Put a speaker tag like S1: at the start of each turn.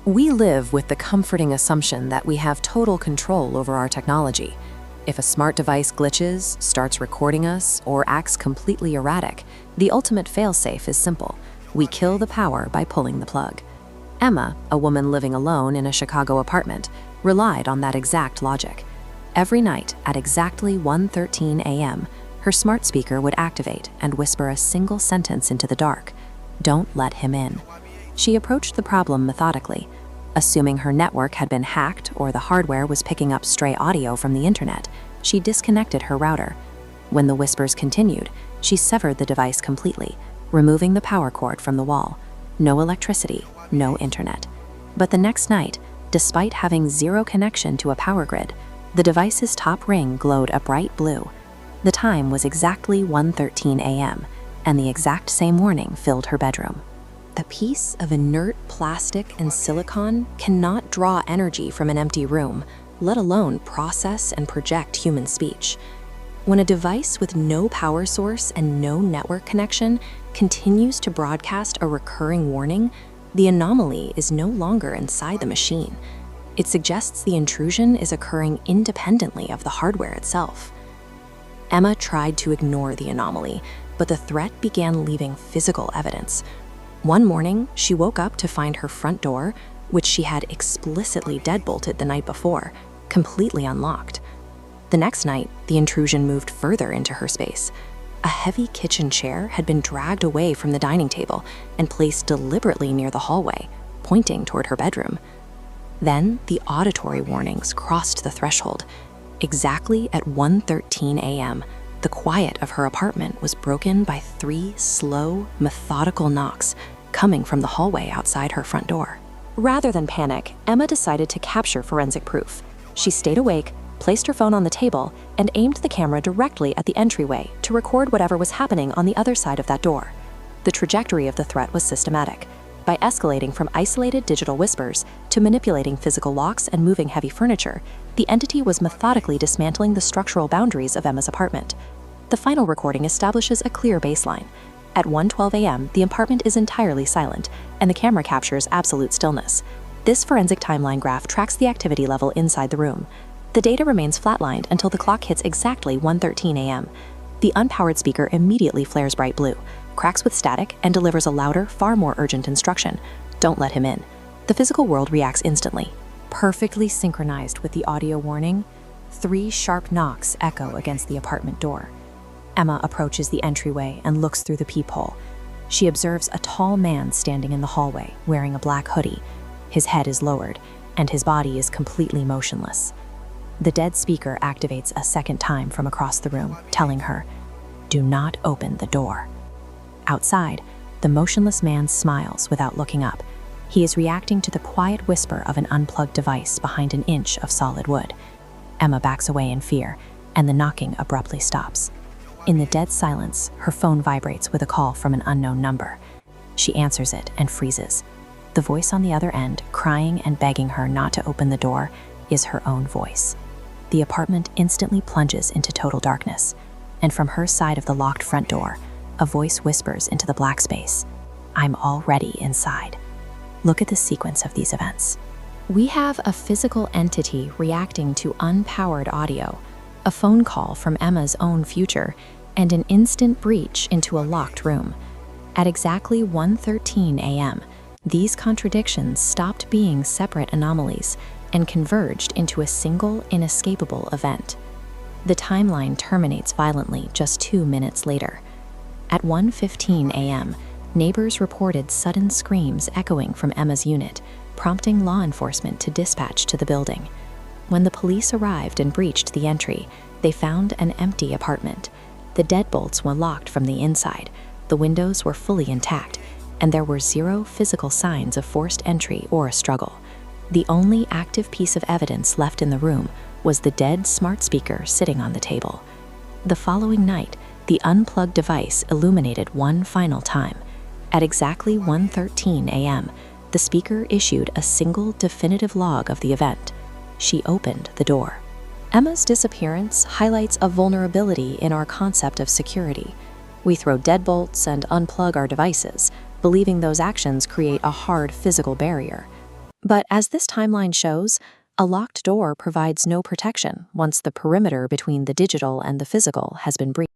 S1: We live with the comforting assumption that we have total control over our technology. If a smart device glitches, starts recording us, or acts completely erratic, the ultimate failsafe is simple. We kill the power by pulling the plug. Emma, a woman living alone in a Chicago apartment, relied on that exact logic. Every night at exactly 1:13 a.m., her smart speaker would activate and whisper a single sentence into the dark: "Don't let him in." She approached the problem methodically. Assuming her network had been hacked or the hardware was picking up stray audio from the internet, she disconnected her router. When the whispers continued, she severed the device completely, removing the power cord from the wall. No electricity, no internet. But the next night, despite having zero connection to a power grid, the device's top ring glowed a bright blue. The time was exactly 1:13 a.m., and the exact same warning filled her bedroom. A piece of inert plastic and silicon cannot draw energy from an empty room, let alone process and project human speech. When a device with no power source and no network connection continues to broadcast a recurring warning, the anomaly is no longer inside the machine. It suggests the intrusion is occurring independently of the hardware itself. Emma tried to ignore the anomaly, but the threat began leaving physical evidence. One morning, she woke up to find her front door, which she had explicitly deadbolted the night before, completely unlocked. The next night, the intrusion moved further into her space. A heavy kitchen chair had been dragged away from the dining table and placed deliberately near the hallway, pointing toward her bedroom. Then, the auditory warnings crossed the threshold. Exactly at 1:13 a.m., the quiet of her apartment was broken by 3 slow, methodical knocks coming from the hallway outside her front door. Rather than panic, Emma decided to capture forensic proof. She stayed awake, placed her phone on the table, and aimed the camera directly at the entryway to record whatever was happening on the other side of that door. The trajectory of the threat was systematic. By escalating from isolated digital whispers to manipulating physical locks and moving heavy furniture, the entity was methodically dismantling the structural boundaries of Emma's apartment. The final recording establishes a clear baseline. At 1:12 a.m., the apartment is entirely silent, and the camera captures absolute stillness. This forensic timeline graph tracks the activity level inside the room. The data remains flatlined until the clock hits exactly 1:13 a.m. The unpowered speaker immediately flares bright blue, cracks with static, and delivers a louder, far more urgent instruction: "Don't let him in." The physical world reacts instantly. Perfectly synchronized with the audio warning, 3 sharp knocks echo against the apartment door. Emma approaches the entryway and looks through the peephole. She observes a tall man standing in the hallway, wearing a black hoodie. His head is lowered, and his body is completely motionless. The dead speaker activates a second time from across the room, telling her, "Do not open the door." Outside, the motionless man smiles without looking up. He is reacting to the quiet whisper of an unplugged device behind an inch of solid wood. Emma backs away in fear, and the knocking abruptly stops. In the dead silence, her phone vibrates with a call from an unknown number. She answers it and freezes. The voice on the other end, crying and begging her not to open the door, is her own voice. The apartment instantly plunges into total darkness, and from her side of the locked front door, a voice whispers into the black space, "I'm already inside." Look at the sequence of these events. We have a physical entity reacting to unpowered audio, a phone call from Emma's own future, and an instant breach into a locked room. At exactly 1:13 a.m., these contradictions stopped being separate anomalies and converged into a single, inescapable event. The timeline terminates violently just 2 minutes later. At 1:15 a.m., neighbors reported sudden screams echoing from Emma's unit, prompting law enforcement to dispatch to the building. When the police arrived and breached the entry, they found an empty apartment. The deadbolts were locked from the inside, the windows were fully intact, and there were 0 physical signs of forced entry or a struggle. The only active piece of evidence left in the room was the dead smart speaker sitting on the table. The following night, the unplugged device illuminated one final time. At exactly 1:13 a.m., the speaker issued a single definitive log of the event. She opened the door. Emma's disappearance highlights a vulnerability in our concept of security. We throw deadbolts and unplug our devices, believing those actions create a hard physical barrier. But as this timeline shows, a locked door provides no protection once the perimeter between the digital and the physical has been breached.